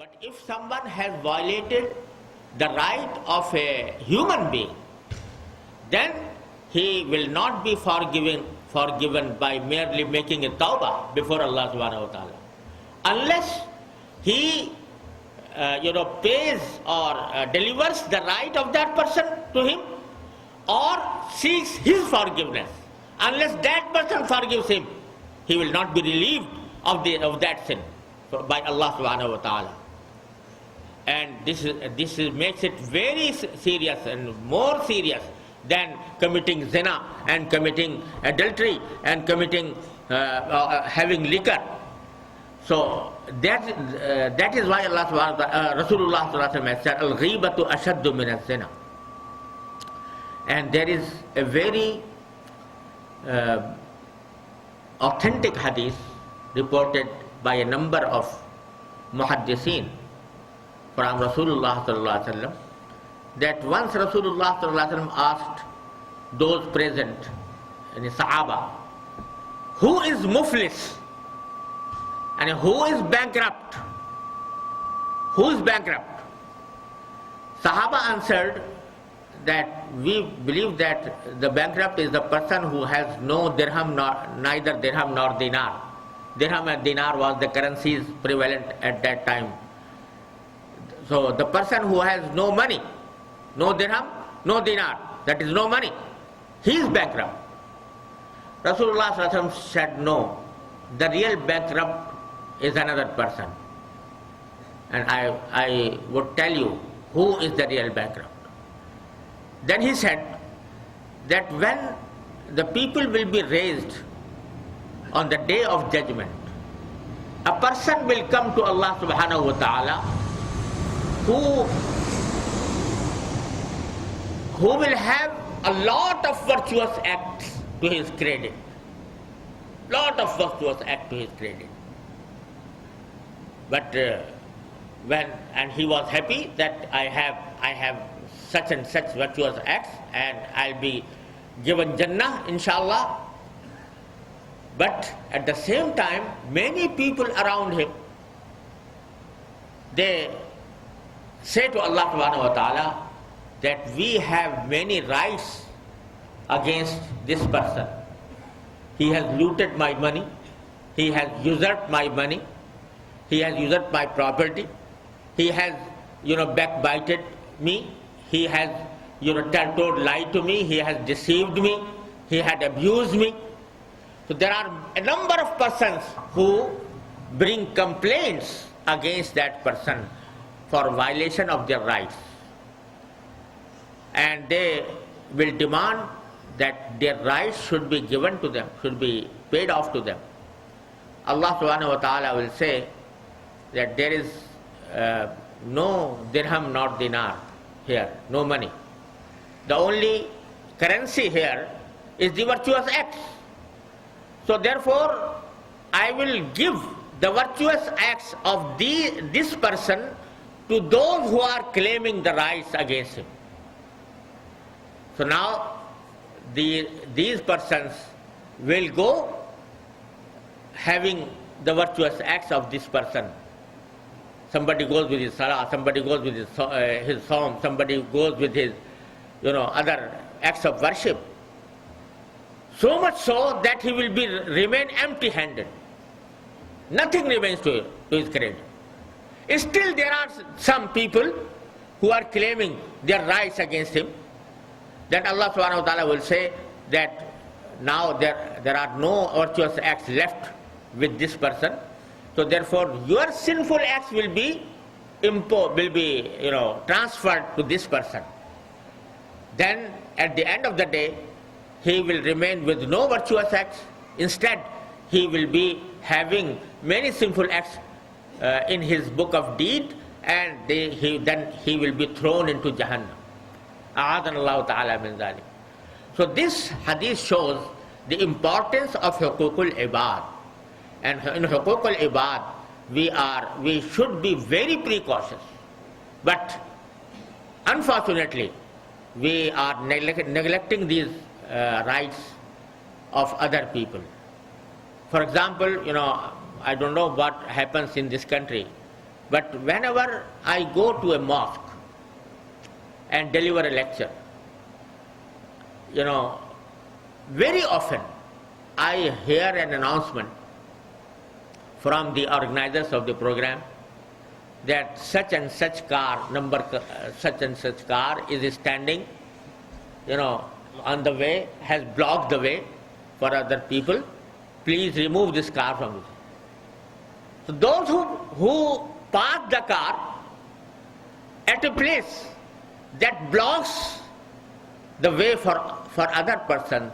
But if someone has violated the right of a human being, then he will not be forgiven by merely making a tawbah before Allah subhanahu wa ta'ala. Unless he pays or delivers the right of that person to him or seeks his forgiveness. Unless that person forgives him, he will not be relieved of that sin by Allah subhanahu wa ta'ala. And this makes it very serious and more serious than committing zina and committing adultery and committing having liquor. So that is why Allah subhanahu wa ta'ala, Rasulullah sallallahu alaihi wasallam said, "Al-ghibatu ashaddu min az-zina." And there is a very authentic hadith reported by a number of muhaddithin from Rasulullah sallallahu alaihi wasallam, that once Rasulullah sallallahu alaihi wasallam asked those present in the Sahaba, who is muflis and who is bankrupt? Who is bankrupt? Sahaba answered that we believe that the bankrupt is the person who has no dirham, neither dirham nor dinar. Dirham and dinar was the currencies prevalent at that time. So the person who has no money, no dirham, no dinar, that is no money, he is bankrupt. Rasulullah sallallahu alaihi wasallam said, no, the real bankrupt is another person. And I would tell you who is the real bankrupt. Then he said that when the people will be raised on the day of judgment, a person will come to Allah subhanahu wa ta'ala who will have a lot of virtuous acts to his credit. Lot of virtuous acts to his credit. But and he was happy that I have such and such virtuous acts and I'll be given Jannah inshallah. But at the same time, many people around him, they say to Allah subhanahu wa ta'ala that we have many rights against this person. He has looted my money, he has usurped my money, he has usurped my property, he has backbited me, he has told lie to me, he has deceived me, he had abused me. So there are a number of persons who bring complaints against that person for violation of their rights. And they will demand that their rights should be given to them, should be paid off to them. Allah subhanahu wa ta'ala will say that there is no dirham nor dinar here, no money. The only currency here is the virtuous acts. So therefore, I will give the virtuous acts of this person to those who are claiming the rights against him. So now, these persons will go having the virtuous acts of this person. Somebody goes with his salah, somebody goes with his psalm, somebody goes with his other acts of worship. So much so that he will remain empty-handed. Nothing remains to his credit. Still there are some people who are claiming their rights against him. Then Allah subhanahu wa ta'ala will say that now there are no virtuous acts left with this person. So therefore your sinful acts will be transferred to this person. Then at the end of the day, he will remain with no virtuous acts. Instead, he will be having many sinful acts in his book of deed, and then he will be thrown into Jahannam. A'adana Allah ta'ala min dhalik. So this hadith shows the importance of huququl ibad. And in huququl ibad, we should be very precautious. But unfortunately, we are neglecting these rights of other people. For example, I don't know what happens in this country, But whenever I go to a mosque and deliver a lecture, very often I hear an announcement from the organizers of the program that such and such car, such and such car is standing, on the way, has blocked the way for other people. Please remove this car from it. So those who park the car at a place that blocks the way for other person,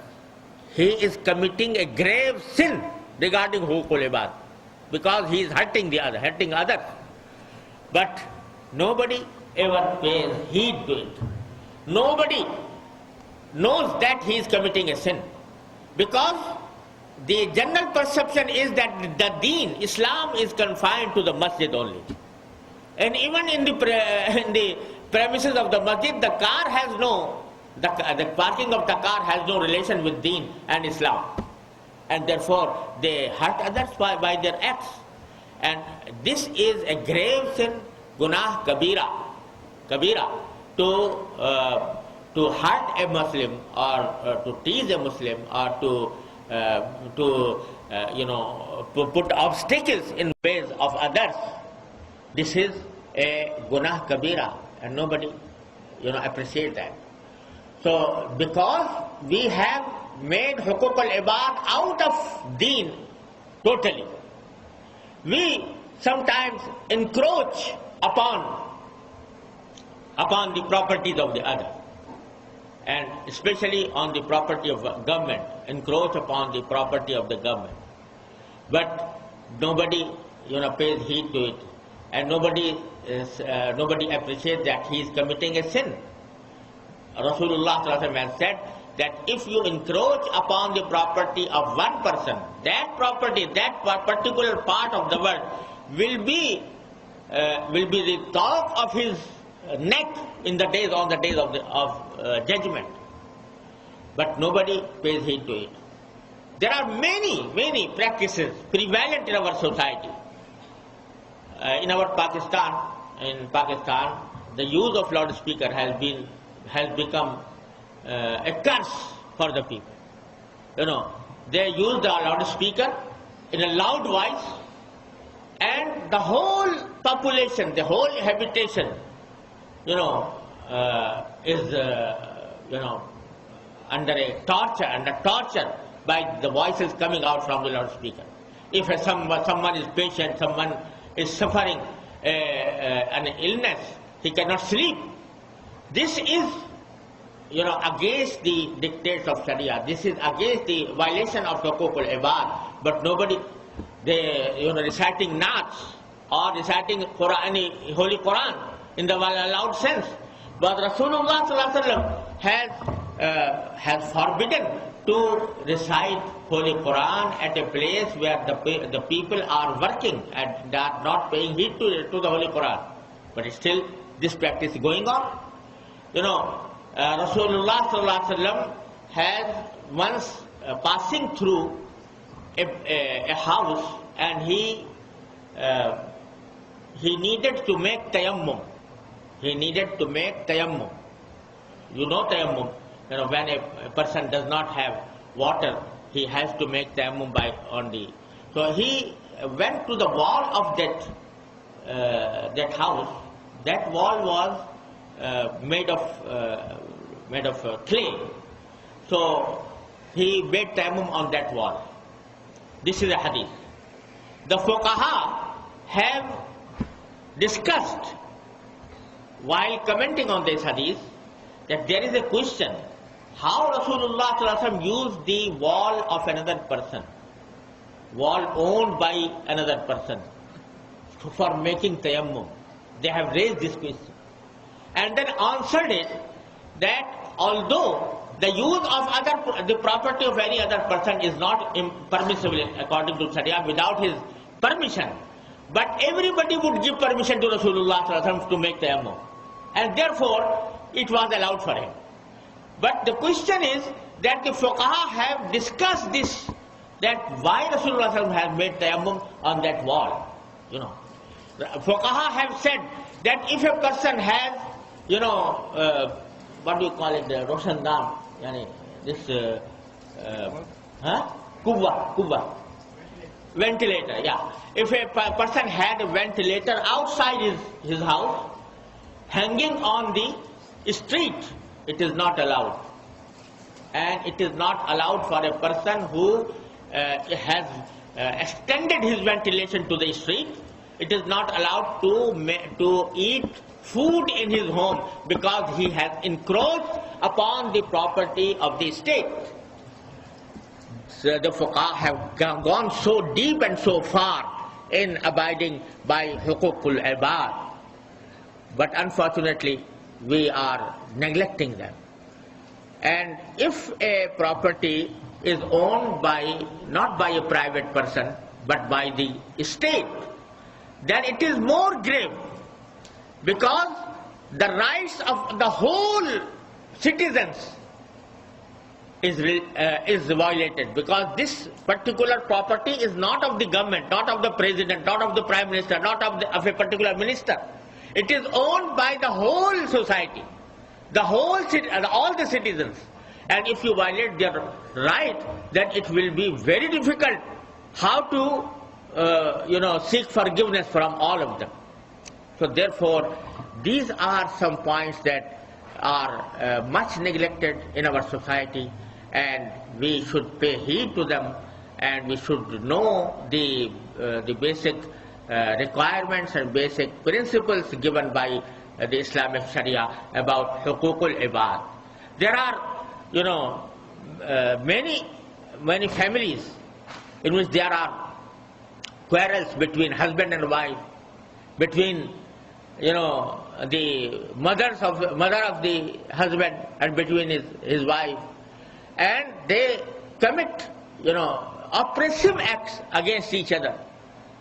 he is committing a grave sin regarding Huququl Ibad, because he is hurting others. But nobody ever pays heed to it. Nobody knows that he is committing a sin, because the general perception is that the deen, Islam, is confined to the masjid only. And even in the premises of the masjid, the parking of the car has no relation with deen and Islam. And therefore, they hurt others by their acts. And this is a grave sin, gunah kabira, to hurt a Muslim, or to tease a Muslim, or to put obstacles in ways of others. This is a gunah kabira, and nobody appreciates that. So because we have made Huququl Ibad out of deen totally, we sometimes encroach upon the properties of the other, and especially on the property of government, encroach upon the property of the government. But nobody pays heed to it, and nobody appreciates that he is committing a sin. Rasulullah has said that if you encroach upon the property of one person, that property, that particular part of the world will be the top of his neck on the days of judgment. But nobody pays heed to it. There are many practices prevalent in our society. In Pakistan, the use of loudspeaker has become a curse for the people. They use the loudspeaker in a loud voice, and the whole population, the whole habitation, is under torture by the voices coming out from the loudspeaker. If someone is patient, someone is suffering an illness, he cannot sleep. This is against the dictates of Sharia. This is against the violation of Huququl Ibad. But nobody, they reciting Naats or reciting Holy Quran in the loud sense. But Rasulullah has forbidden to recite Holy Quran at a place where the people are working and they are not paying heed to the Holy Quran. But still, this practice is going on. Rasulullah has once passing through a house, and he needed to make tayammum. You know tayammum. When a person does not have water, he has to make tayammum So he went to the wall of that house. That wall was made of clay. So he made tayammum on that wall. This is a hadith. The fuqaha have discussed, while commenting on this hadith, that there is a question how Rasulullah used the wall of another person, wall owned by another person, for making tayammum. They have raised this question and then answered it that although the use of the property of any other person is not permissible according to Sharia without his permission, but everybody would give permission to Rasulullah to make tayammum, and therefore it was allowed for him. But the question is that the fuqaha have discussed this, that why Rasulullah has made tayammum on that wall. Fuqaha have said that if a person has, what do you call it, the Roshandan, this kubwa, ventilator, yeah. If a person had a ventilator outside his house, hanging on the street, it is not allowed. And it is not allowed for a person who has extended his ventilation to the street. It is not allowed to eat food in his home because he has encroached upon the property of the state. So the fuqaha have gone so deep and so far in abiding by huququl ibad. But unfortunately, we are neglecting them. And if a property is owned not by a private person, but by the state, then it is more grave, because the rights of the whole citizens is violated, because this particular property is not of the government, not of the president, not of the prime minister, not of a particular minister. It is owned by the whole society, all the citizens. And if you violate their right, then it will be very difficult how to seek forgiveness from all of them. So therefore, these are some points that are much neglected in our society, and we should pay heed to them, and we should know the basic requirements and basic principles given by the Islamic Sharia about huququl ibad. There are, many families in which there are quarrels between husband and wife, between the mother of the husband and between his wife, and they commit oppressive acts against each other.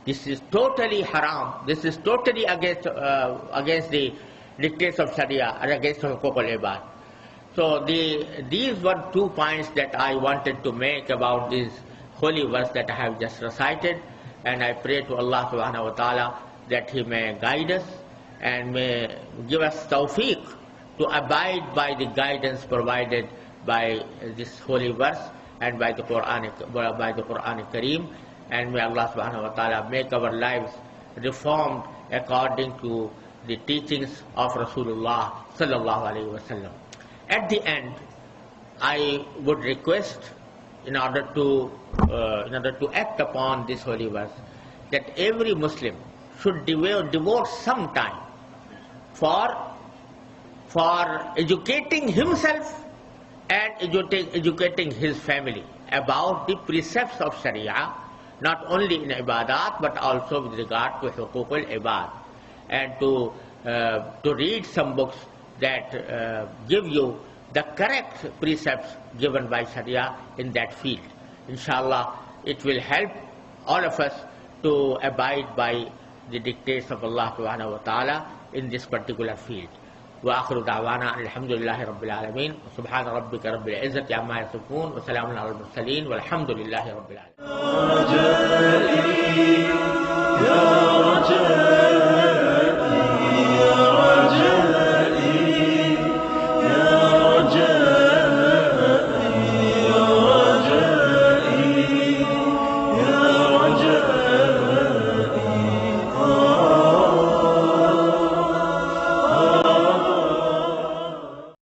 This is totally haram. This is totally against the dictates of Sharia and against huququl ibad. So these were 2 points that I wanted to make about this holy verse that I have just recited, and I pray to Allah subhanahu wa ta'ala that He may guide us and may give us tawfiq to abide by the guidance provided by this holy verse and by the Qur'an Kareem, and may Allah subhanahu wa ta'ala make our lives reformed according to the teachings of Rasulullah sallallahu alaihi wasallam. At the end, I would request, in order to act upon this holy verse, that every Muslim should devote some time for educating himself and educating his family about the precepts of Sharia, not only in ibadat but also with regard to huququl ibad, and to read some books that give you the correct precepts given by Sharia in that field. Inshallah, it will help all of us to abide by the dictates of Allah subhanahu wa ta'ala in this particular field. وآخر دعوانا الحمد لله رب العالمين سبحان ربك رب العزة عما يصفون وسلام على المرسلين والحمد لله رب العالمين.